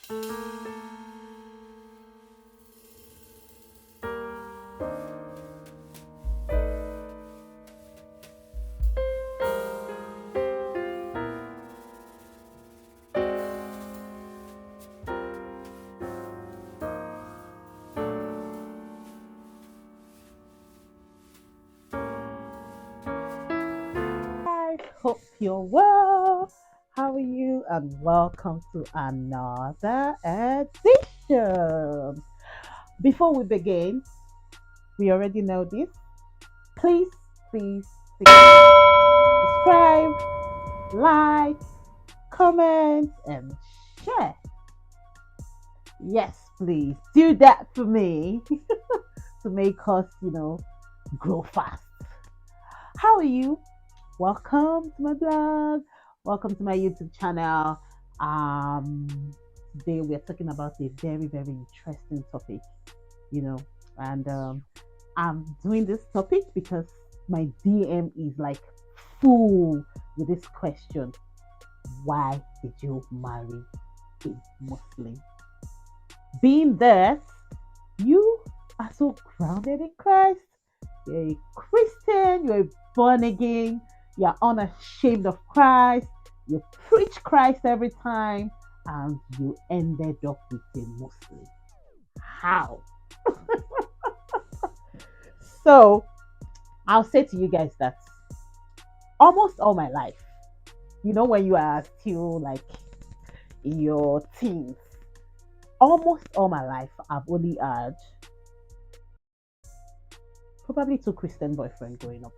Guys, hope you're well. How are you? And welcome to another edition. Before we begin, we already know this. Please, please, please subscribe, like, comment, and share. Yes, please do that for me to make us, grow fast. How are you? Welcome to my blog. Welcome to my YouTube channel. Um, Today we are talking about a very, very interesting topic, you know, and I'm doing this topic because my DM is like full with this question: why did you marry a Muslim? Being that you are so grounded in Christ, you're a Christian, you're a born again, you're unashamed of Christ, you preach Christ every time, and you ended up with a Muslim. How? So I'll say to you guys that almost all my life, when you are still like in your teens, almost all my life I've only had probably two Christian boyfriends growing up.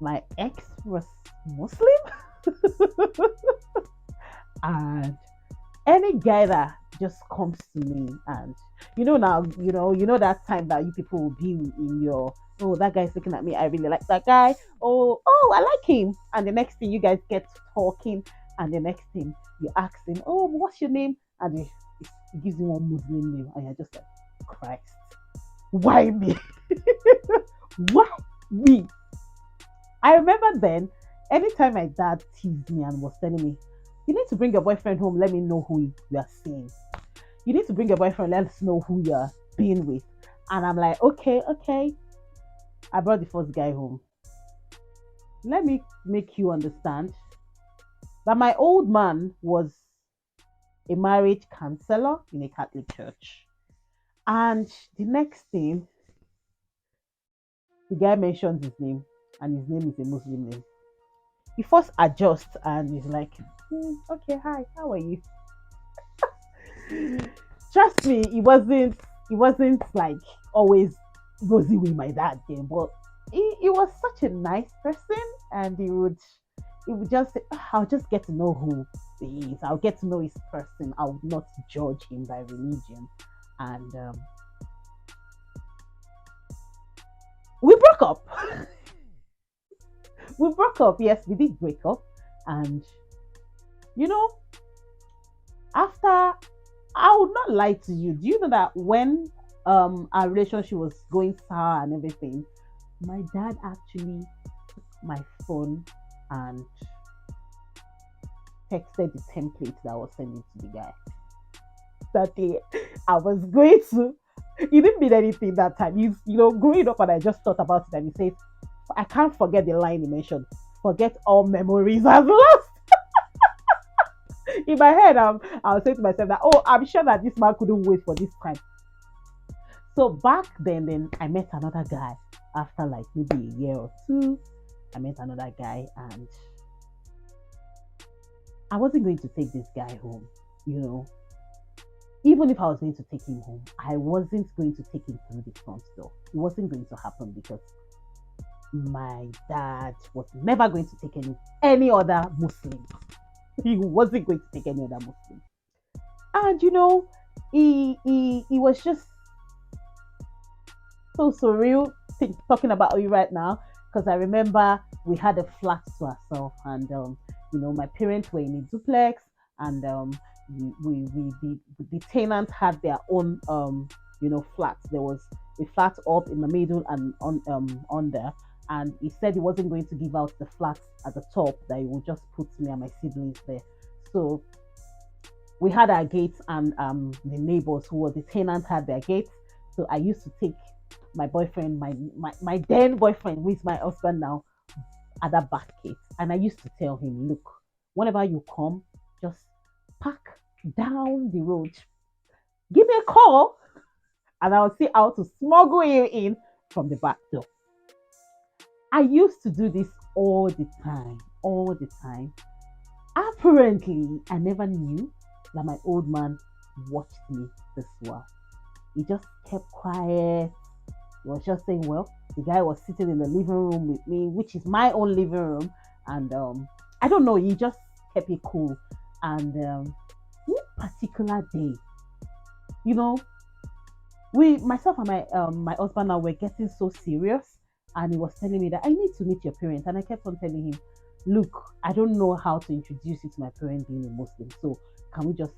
My ex was Muslim, and any guy that just comes to me, and now, that time that you people will be in your, oh, that guy's looking at me, I really like that guy, oh, I like him, and the next thing you guys get talking, and the next thing you ask him, oh, what's your name, and he gives you one Muslim name, and you're just like, Christ, why me? Why me? I remember then, anytime my dad teased me and was telling me, you need to bring your boyfriend home, let me know who you are seeing. You need to bring your boyfriend, let us know who you're being with. And I'm like, okay, okay. I brought the first guy home. Let me make you understand that my old man was a marriage counselor in a Catholic church. And the next thing, the guy mentions his name, and his name is a Muslim name. He first adjusts and he's like, okay, hi, how are you? Trust me, it wasn't like always rosy with my dad game, but he was such a nice person, and he would just say, I'll just get to know who he is. I'll get to know his person. I would not judge him by religion. And we broke up. We broke up. Yes, we did break up. And you know, after, I would not lie to you. Do you know that when our relationship was going sour and everything, my dad actually took my phone and texted the template that I was sending to the guy. That day I was going to, he didn't mean anything that time. He's, growing up, and I just thought about it, and he says, I can't forget the line he mentioned. Forget all memories I've lost. In my head, I was saying to myself that, oh, I'm sure that this man couldn't wait for this time. So back then I met another guy after like maybe a year or two. I met another guy, and I wasn't going to take this guy home. You know, even if I was going to take him home, I wasn't going to take him through the front door. It wasn't going to happen because my dad was never going to take any other Muslim. He wasn't going to take any other Muslim. And he was just so surreal talking about you right now, because I remember we had a flat to ourselves, and my parents were in a duplex, and the tenants had their own flats. There was a flat up in the middle and on there, and he said he wasn't going to give out the flats at the top, that he would just put me and my siblings there. So We had our gates, and the neighbors who were the tenants had their gates. So I used to take my boyfriend, my then boyfriend, who is my husband now, at that back gate. And I used to tell him, look, whenever you come, just park down the road. Give me a call, and I'll see how to smuggle you in from the back door. I used to do this all the time, all the time. Apparently, I never knew that my old man watched me this well. He just kept quiet. He was just saying, well, the guy was sitting in the living room with me, which is my own living room. And I don't know, he just kept it cool. And one particular day, you know, myself and my husband now were getting so serious, and he was telling me that I need to meet your parents, and I kept on telling him, look, I don't know how to introduce you to my parents being a Muslim, so can we just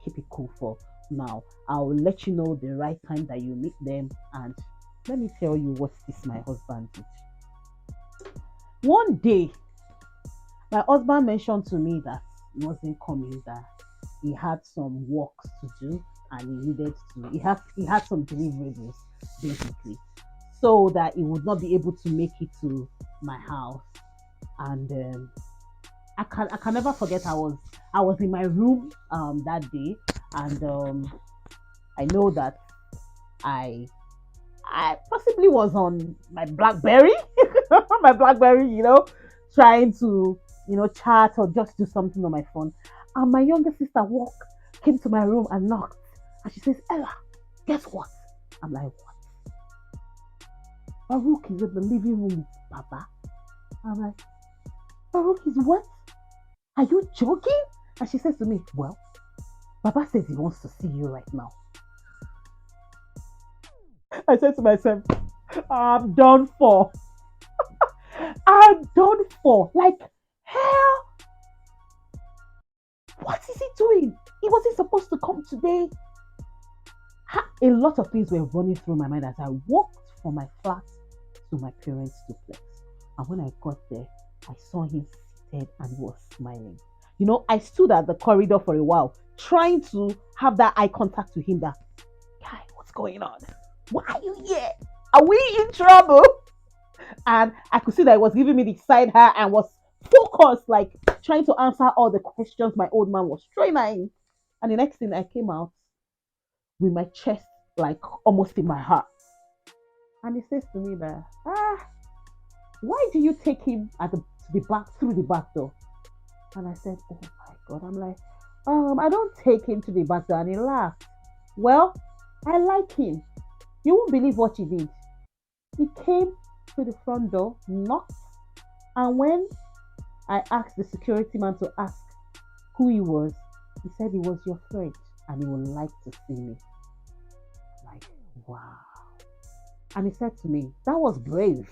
keep it cool for now. I'll let you know the right time that you meet them. And let me tell you what this my husband did. One day, my husband mentioned to me that he wasn't coming, that he had some works to do, and he needed to he had some deliverables, basically, so that he would not be able to make it to my house. And I can never forget, I was in my room that day. And I know that I I possibly was on my BlackBerry, my BlackBerry, trying to, chat or just do something on my phone. And my younger sister came to my room and knocked, and she says, "Ella, guess what?" I'm like, "What?" "Baruch is in the living room with Baba." I'm like, "Baruch is what? Are you joking?" And she says to me, "Well, Baba says he wants to see you right now." I said to myself, I'm done for. I'm done for. Like, hell, what is he doing? He wasn't supposed to come today. A lot of things were running through my mind as I walked from my flat to my parents' duplex. And when I got there, I saw him seated and he was smiling. I stood at the corridor for a while, trying to have that eye contact with him, that, guy, what's going on? Why are you here? Are we in trouble? And I could see that he was giving me the side eye and was focused, like trying to answer all the questions my old man was throwing at him. And the next thing, I came out with my chest like almost in my heart. And he says to me that, why do you take him through the back door? And I said, oh my God. I'm like, I don't take him to the back door. And he laughed. Well, I like him. You won't believe what he did. He came to the front door, knocked, and when I asked the security man to ask who he was, he said he was your friend and he would like to see me. Like, wow. And he said to me, that was brave.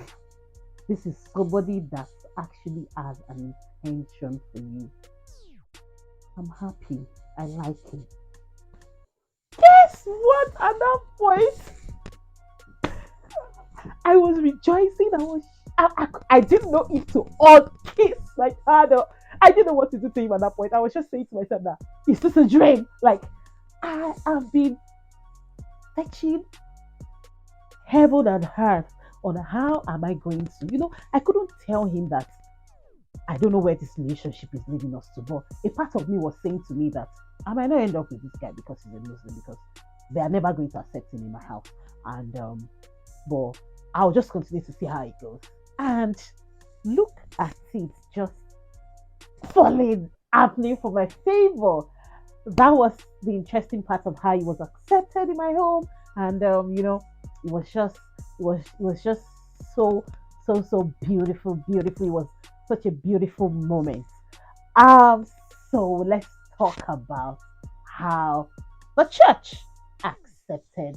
This is somebody that actually has an intention for you. I'm happy. I like him. Guess what? At that point, I was rejoicing. I didn't know if to all kiss my father. I didn't know what to do to him at that point. I was just saying to myself that, is this a dream? Like, I have been touching heaven and earth on how am I going to, I couldn't tell him that I don't know where this relationship is leading us to. But a part of me was saying to me that I might not end up with this guy because he's a Muslim, because they are never going to accept him in my house. And but I'll just continue to see how it goes. And look at it, just falling, happening for my favor. That was the interesting part of how he was accepted in my home. And it was just it was just so so beautiful, beautiful. It was such a beautiful moment. So let's talk about how the church accepted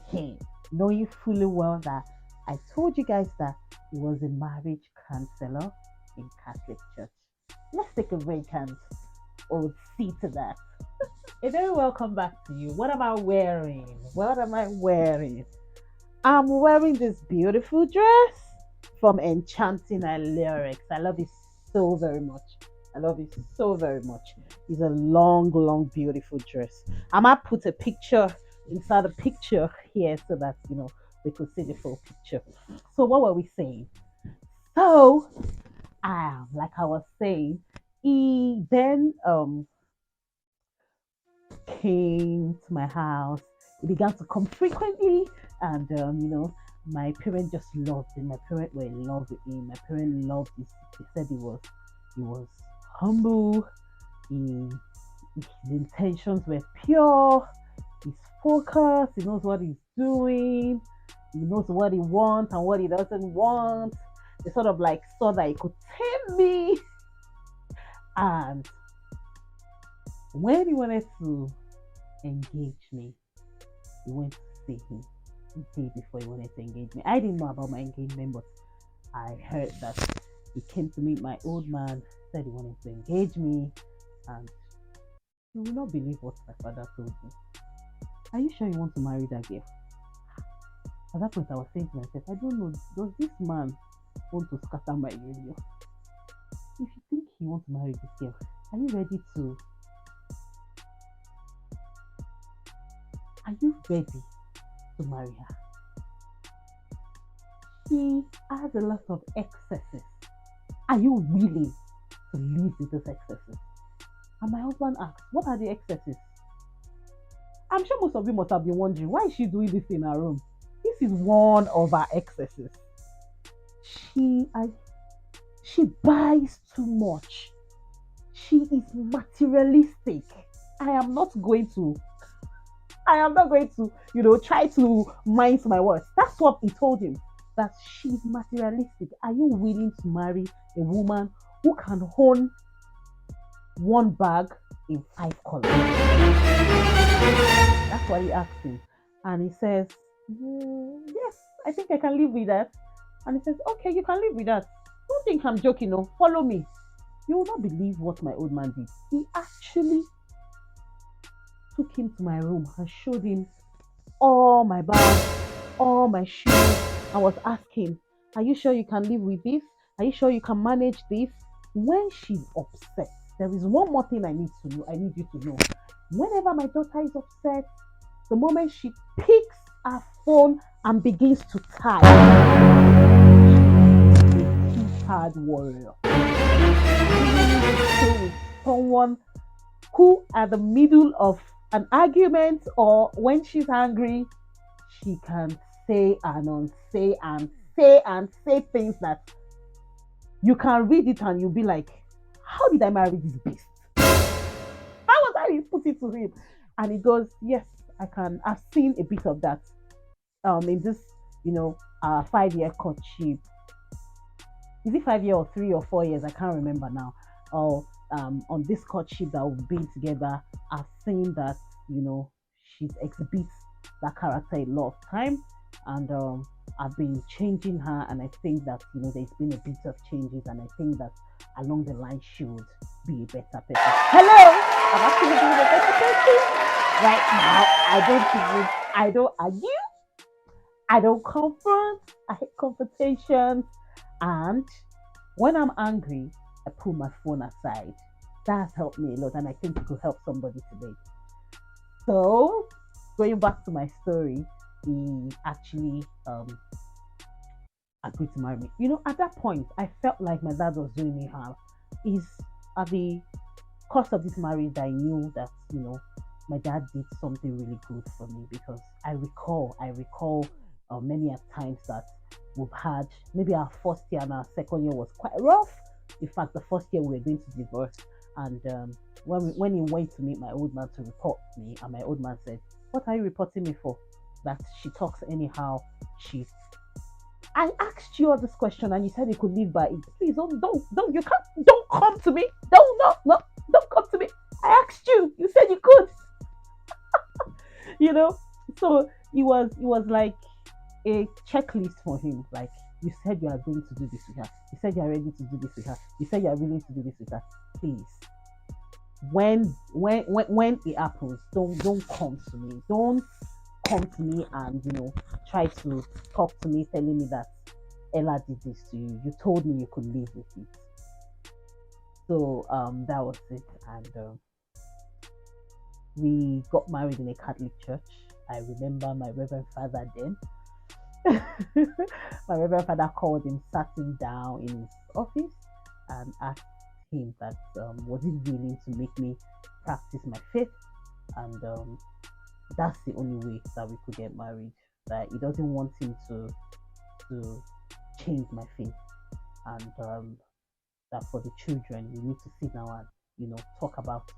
him, knowing fully well that I told you guys that he was a marriage counselor in Catholic Church. Let's take a break and we'll see to that. A very welcome back to you. What am I wearing? What am I wearing? I'm wearing this beautiful dress from Enchanting and Lyrics. I love it so very much. I love it so very much. It's a long, long, beautiful dress. I might put a picture inside the picture here so that we could see the full picture. So what were we saying? So like I was saying, he then came to my house. He began to come frequently, and my parents just loved him. My parents were in love with him. My parents loved this. They said he was humble. He, his intentions were pure. He's focused. He knows what he's doing. He knows what he wants and what he doesn't want. They sort of like saw that he could tame me. And when he wanted to engage me, he went to see him the day before he wanted to engage me. I didn't know about my engagement, but I heard that he came to meet my old man, said he wanted to engage me, and you will not believe what my father told me. Are you sure you want to marry that girl? At that point, I was saying to myself, I don't know, does this man want to scatter my union? If you think he wants to marry this girl, are you ready to? Are you ready to marry her? She has a lot of excesses. Are you willing to live with those excesses? And my husband asked, what are the excesses? I'm sure most of you must have been wondering, why is she doing this in her room? This is one of her excesses. She I, she buys too much. She is materialistic. I am not going to I am not going to, try to mince my words. That's what he told him. That she's materialistic. Are you willing to marry a woman who can own one bag in 5 colors? That's what he asked him. And he says, yes, I think I can live with that. And he says, okay, you can live with that. Don't think I'm joking, no. Follow me. You will not believe what my old man did. He actually took him to my room and showed him all my bags, all my shoes. I was asking, are you sure you can live with this? Are you sure you can manage this? When she's upset, there is one more thing I need to know. I need you to know. Whenever my daughter is upset, the moment she picks her phone and begins to type, a keypad warrior. With someone who, at the middle of an argument or when she's angry, she can say and unsay and say and say things that you can read it and you'll be like, how did I marry this beast? How was I put it to him? And he goes, yes, I can. I've seen a bit of that. In this, 5 year courtship. Is it 5 year or 3 or 4 years? I can't remember now. Or on this courtship that we've been together, I've seen that she's exhibits that character a lot of time, and I've been changing her, and I think that there's been a bit of changes, and I think that along the line she would be a better person. Hello, I'm actually being a better person right now. I don't argue, I don't confront, I hate confrontations, and when I'm angry, I pull my phone aside. That has helped me a lot, and I think it could help somebody today. So, going back to my story, he actually agreed to marry me. At that point, I felt like my dad was doing me harm. Is at the course of this marriage that I knew that my dad did something really good for me, because I recall many a times that we've had, maybe our first year and our second year was quite rough. In fact, the first year we were going to divorce, and when he went to meet my old man to report me, and my old man said, "What are you reporting me for? That she talks anyhow. I asked you all this question, and you said you could live by it. Please don't you can't don't come to me. Don't no no don't come to me. I asked you. You said you could. you know." So it was like a checklist for him. Like, you said you are going to do this with her. You said you are ready to do this with her. You said you are willing to do this with her. Please, when it happens, don't come to me. Don't come to me and try to talk to me, telling me that Ella did this to you. You told me you could live with it. So that was it, and We got married in a Catholic church. I remember my Reverend Father then. My Reverend Father called him, sat him down in his office, and asked him that was he willing to make me practice my faith, and that's the only way that we could get married. That he doesn't want him to change my faith, and that for the children we need to sit down and talk about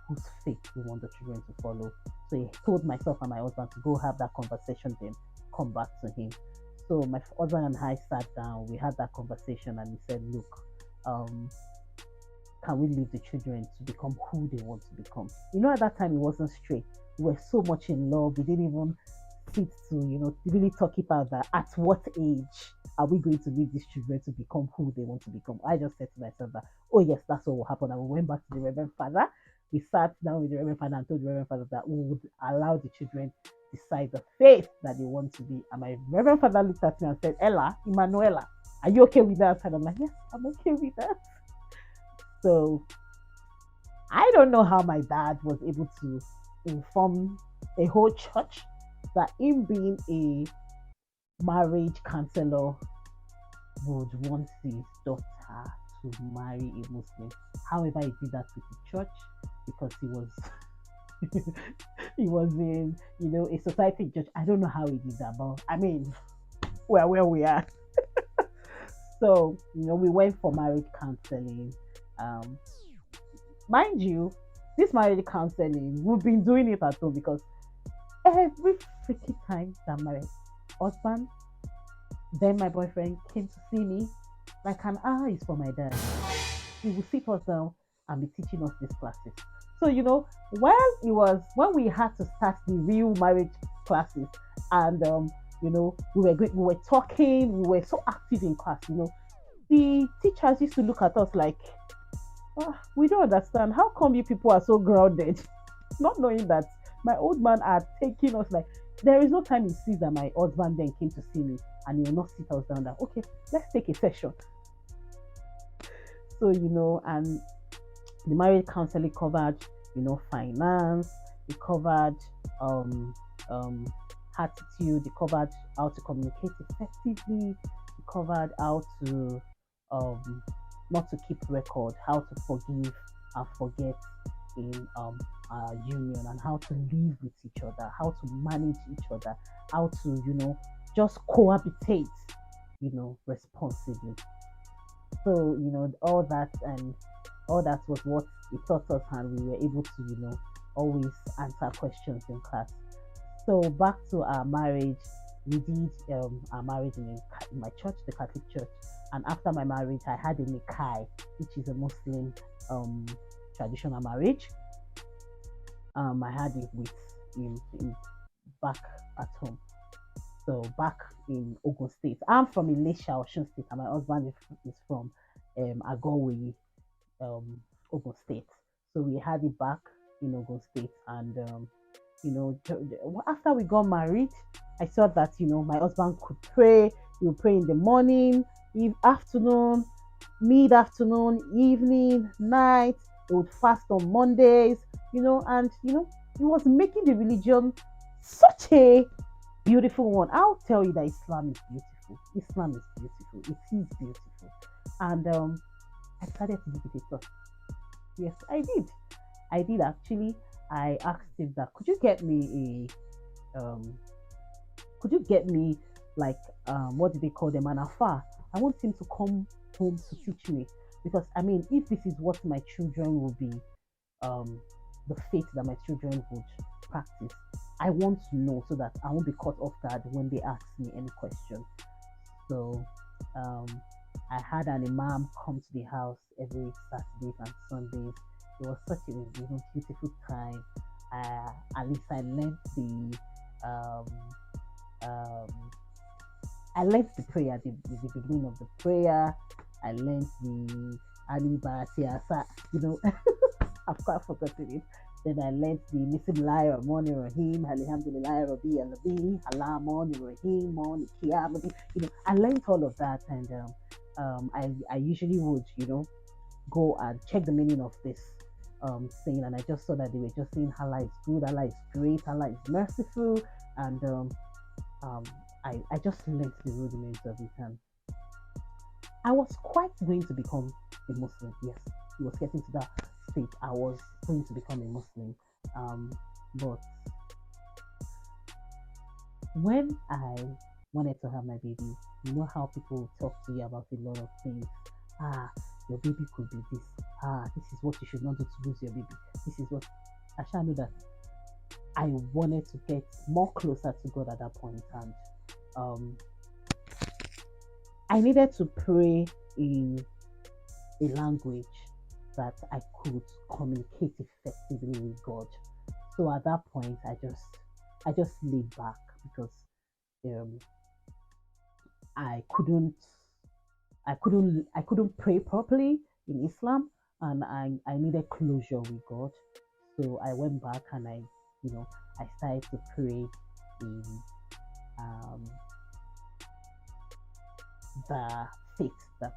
whose faith we want the children to follow. So he told myself and my husband to go have that conversation, then come back to him. So my husband and I sat down, we had that conversation, and he said, "Look, um, can we leave the children to become who they want to become?" At that time it wasn't straight. We were so much in love. We didn't even sit to, really talk about that. At what age are we going to leave these children to become who they want to become? I just said to myself that, oh yes, that's what will happen. And we went back to the Reverend Father. We sat down with the Reverend Father and told the Reverend Father that we would allow the children decide the faith that they want to be. And my Reverend Father looked at me and said, "Ella, Emanuela, are you okay with that?" And I'm like, "Yes, I'm okay with that." So I don't know how my dad was able to inform a whole church that him being a marriage counselor would want his daughter to marry a Muslim. However, he did that with the church because he was he was in a society judge. I don't know how he did that, but I mean, we're where we are. So we went for marriage counseling. Um, Mind you, this marriage counseling, we've been doing it at home because every freaking time that my husband, then my boyfriend came to see me, like an hour is for my dad. He would sit us down and be teaching us these classes. So, when we had to start the real marriage classes, and we were talking, we were so active in class, the teachers used to look at us like, we don't understand. How come you people are so grounded? Not knowing that my old man had taken us, like, there is no time he sees that my husband then came to see me and he will not sit us down that, okay, let's take a session. So, and the marriage counseling covered, finance, it covered um um attitude, it covered how to communicate effectively, it covered how to um not to keep record, how to forgive and forget in our union, and how to live with each other, how to manage each other, how to just cohabitate responsibly. So all that was what it taught us, and we were able to always answer questions in class. So back to our marriage, we did our marriage in my church, the Catholic church. And after my marriage, I had a nikai, which is a Muslim um, traditional marriage. I had it with in back at home. So back in Ogun State, I'm from Ilesha, Osun State, and my husband is from Agowe, um, Ogun State. So we had it back in Ogun State, and after we got married, I saw that my husband could pray. He would pray in the morning, afternoon, mid afternoon, evening, night. He would fast on Mondays, and he was making the religion such a beautiful one. I'll tell you that Islam is beautiful. Islam is beautiful. It is beautiful, and I started to give it a thought. Yes, I did. I did actually. I asked him that um could you get me like what do they call them, an afar? I want him to come home to teach me, because I mean, if this is what my children will be, um the faith that my children would practice, I want to know so that I won't be caught off guard when they ask me any question. So um I had an imam come to the house every Saturdays and Sundays. It was such a beautiful time. At least um, um, I learned the prayer, the beginning of the prayer. I learned the Aliba Siasa, I've quite forgotten it. Then I learned the Bismillah Rahman Rahim, Alhamdulillah Rabbi Alabi, Allah Mon Rahim, Mon Kiyam. I learned all of that, and I usually would, go and check the meaning of this saying, and I just saw that they were just saying Allah is good, Allah is great, Allah is merciful, and um, I just learned the rudiments of it, and I was quite going to become a Muslim. Yes, it was getting to that state. I was going to become a Muslim, but when I wanted to have my baby, you know how people talk to you about a lot of things. Ah, your baby could be this. Ah, this is what you should not do to lose your baby. This is what I shall know that I wanted to get more closer to God at that point, and um, I needed to pray in a language that I could communicate effectively with God. So at that point, I just laid back because um, I couldn't I couldn't pray properly in Islam, and I needed closure with God. So I went back and I started to pray in um, the faith that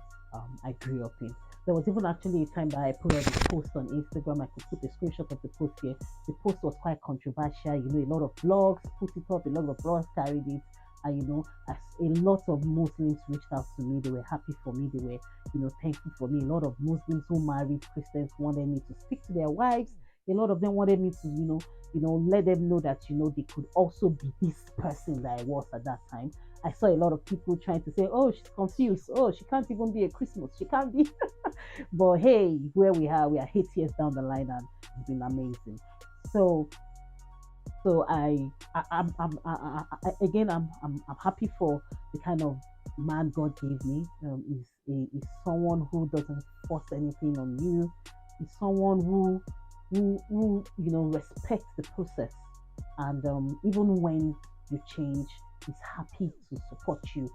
I grew up in. There was even actually a time that I put up a post on Instagram. I could put a screenshot of the post here. The post was quite controversial. A lot of blogs put it up, a lot of blogs carried it. And as a lot of Muslims reached out to me, they were happy for me. They were, thankful for me. A lot of Muslims who married Christians wanted me to speak to their wives. A lot of them wanted me to, let them know that, they could also be this person that I was at that time. I saw a lot of people trying to say, "Oh, she's confused. Oh, she can't even be a Christmas. She can't be." But hey, where we are 8 years down the line, and it's been amazing. So, so again, I'm happy for the kind of man God gave me. Is someone who doesn't force anything on you. Is someone who respects the process, and even when you change, is happy to support you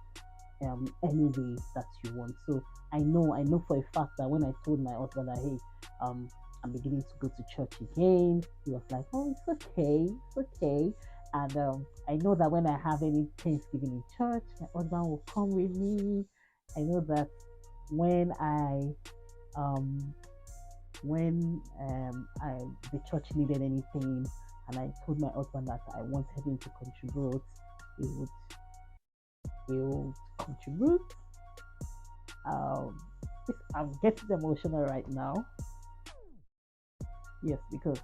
any way that you want. So I know for a fact that when I told my husband that, hey, I'm beginning to go to church again, he was like, oh, it's okay. And I know that when I have any Thanksgiving in church, my husband will come with me. I know that when um I the church needed anything, and I told my husband that I wanted him to contribute, he would he would contribute. Um, I'm getting emotional right now. Yes, because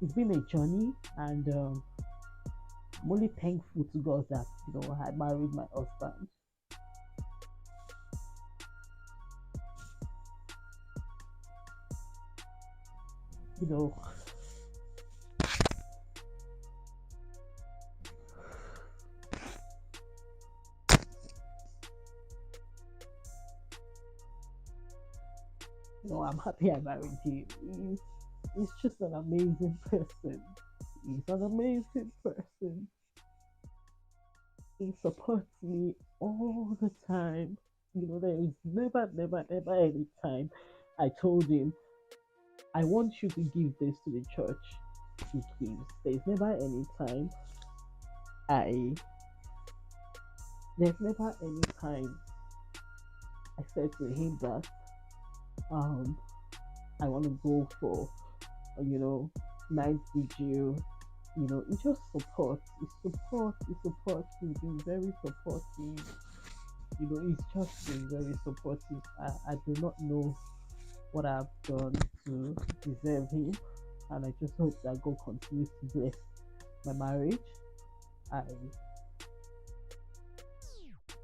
it's been a journey, and I'm only thankful to God that I married my husband. You know, I'm happy I married him. He's just an amazing person. He's an amazing person. He supports me all the time. There is never any time I told him, I want you to give this to the church. He gives. I there's never any time I said to him that um I want to go for you know night vigil. He just supports. He supports. He's been very supportive. He's just been very supportive. I do not know what I've done to deserve him, and I just hope that God continues to bless my marriage. I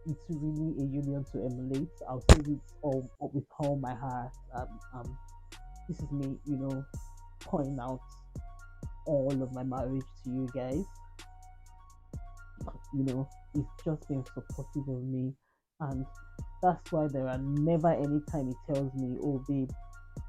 It's really a union to emulate. I'll say this all with all my heart. This is me, pointing out all of my marriage to you guys. He's just been supportive of me, and that's why there are never any time he tells me, "Oh, babe,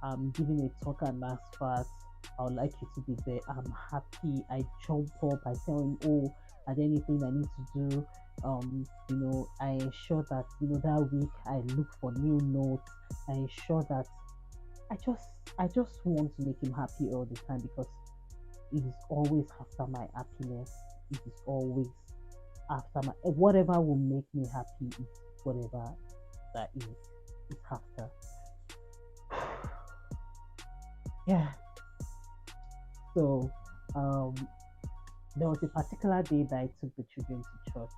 I'm giving a talk and ask fast. I would like you to be there." I'm happy. I jump up. I tell him, "Oh, are there anything I need to do?" I ensure that that week I look for new notes. I ensure that I just I just want to make him happy all the time, because it is always after my happiness. It is always after my whatever will make me happy is whatever that is after. Yeah. So um, there was a particular day that I took the children to church.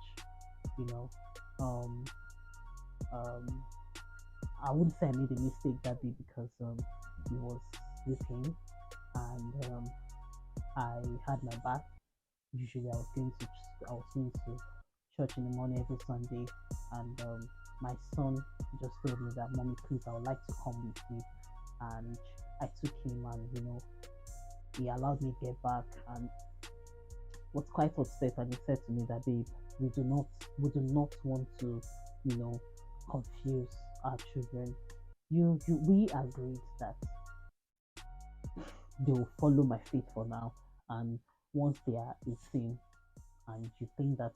You know, um, um, I wouldn't say I made a mistake that day because he was sleeping and I had my bath. Usually, I was going to church in the morning every Sunday, and my son just told me that, "Mommy, please, I would like to come with you." And I took him, and he allowed me to get back, and was quite upset. And he said to me that, "Babe, we do not want to, you know, confuse our children. We agreed that they will follow my faith for now, and once they are 18, and you think that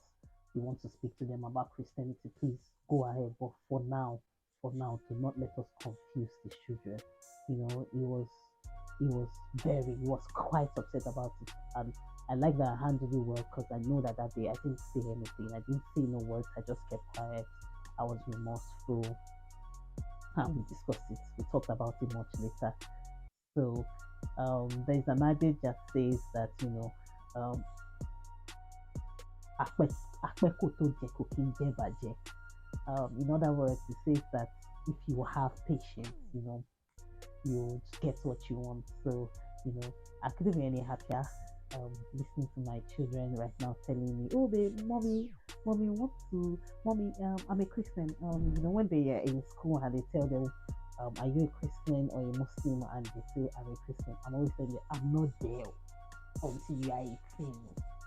you want to speak to them about Christianity, please go ahead. But for now, do not let us confuse the children." He was quite upset about it, and I like that I handled it well because I know that that day I didn't say anything, I didn't say no words, I just kept quiet. I was remorseful, and we discussed it. We talked about it much later. So there's an adage that says that um, "Àpẹ́kò tó jẹ kò kí ń jẹ́ bàjẹ́." In other words, it says that if you have patience, you get what you want. So, I couldn't be any happier listening to my children right now telling me, "Oh, mommy, mommy, I'm a Christian." When they are in school and they tell them, "Are you a Christian or a Muslim?" and they say, "I'm a Christian," I'm always telling them, "I'm not there until you are 18.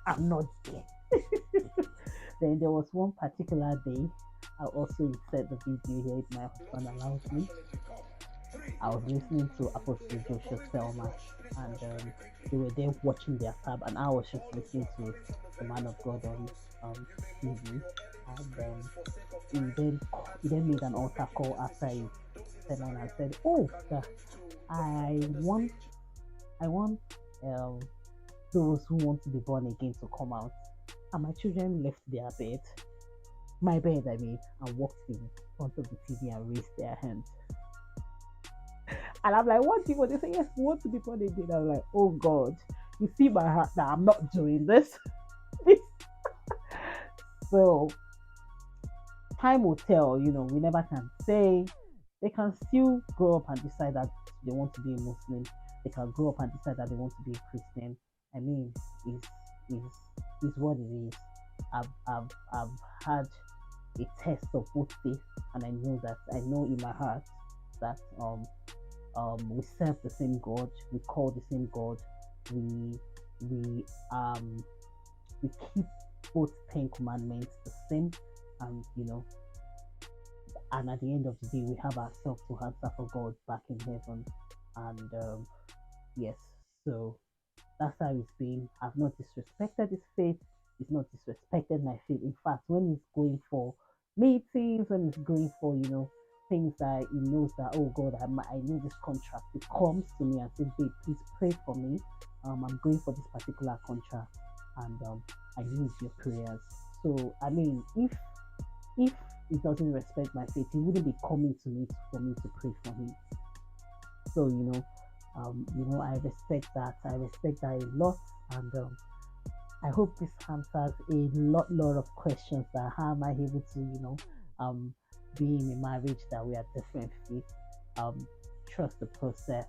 I'm not there." Then there was one particular day, I also insert the video here if my husband allows me. I was listening to Apostle Joshua Selman, and they were there watching their tab, and I was just listening to the man of God on TV. And he then made an altar call after his sermon and said, "Oh, sir, I want I want um, those who want to be born again to come out." And my children left their bed, my bed, I mean, and walked in front of the TV and raised their hands. And I'm like, "What do you want?" They say, "Yes, we want to be born again." I'm like, "Oh God, you see my heart that I'm not doing this." So time will tell, we never can say. They can still grow up and decide that they want to be a Muslim. They can grow up and decide that they want to be a Christian. I mean, is is what it is. I've had a test of both faith, and I know in my heart that we serve the same God, we call the same God, we we um we keep both Ten Commandments the same, and and at the end of the day, we have ourselves to answer for God back in heaven, and yes, so that's how it's been. I've not disrespected his faith. He's not disrespected my faith. In fact, when he's going for meetings, when he's going for, things that he knows that, "Oh God, I need this contract," he comes to me and says, "Babe, please pray for me. I'm going for this particular contract, and I need your prayers." So, I mean, if he doesn't respect my faith, he wouldn't be coming to me for me to pray for him. So, I respect that. I respect that a lot, and I hope this answers a lot of questions that how am I able to, be in a marriage that we are different faith, um, trust the process,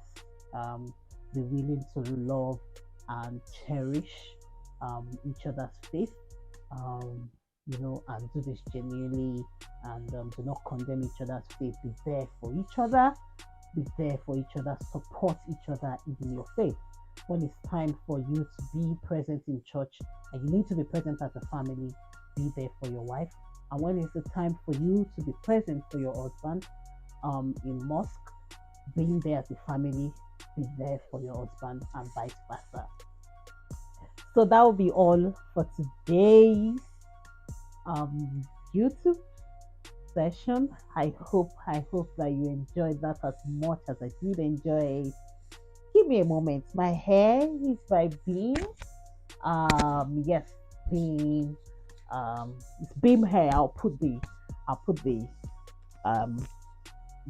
be willing to love and cherish each other's faith, and do this genuinely, and do not condemn each other's faith, be there for each other, support each other in your faith. When it's time for you to be present in church and you need to be present as a family, be there for your wife. And when it's the time for you to be present for your husband, in mosque, being there as a family, be there for your husband, and vice versa. So that will be all for today's um, YouTube session. I hope that you enjoyed that as much as I did enjoy it. Give me a moment. My hair is by Beam. Yes, Beam. It's Beam hair. I'll put um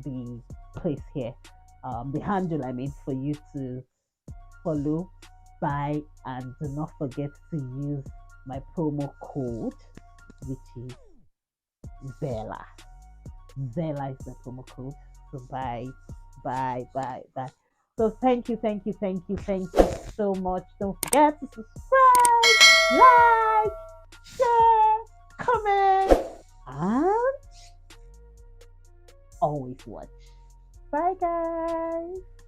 the place here. The handle, I mean, for you to follow buy, and do not forget to use my promo code, which is Zella. Zella is the promo code. So bye, bye, bye, bye. So thank you, thank you, thank you, thank you so much. Don't forget to subscribe, like, share, comment, and always watch. Bye, guys.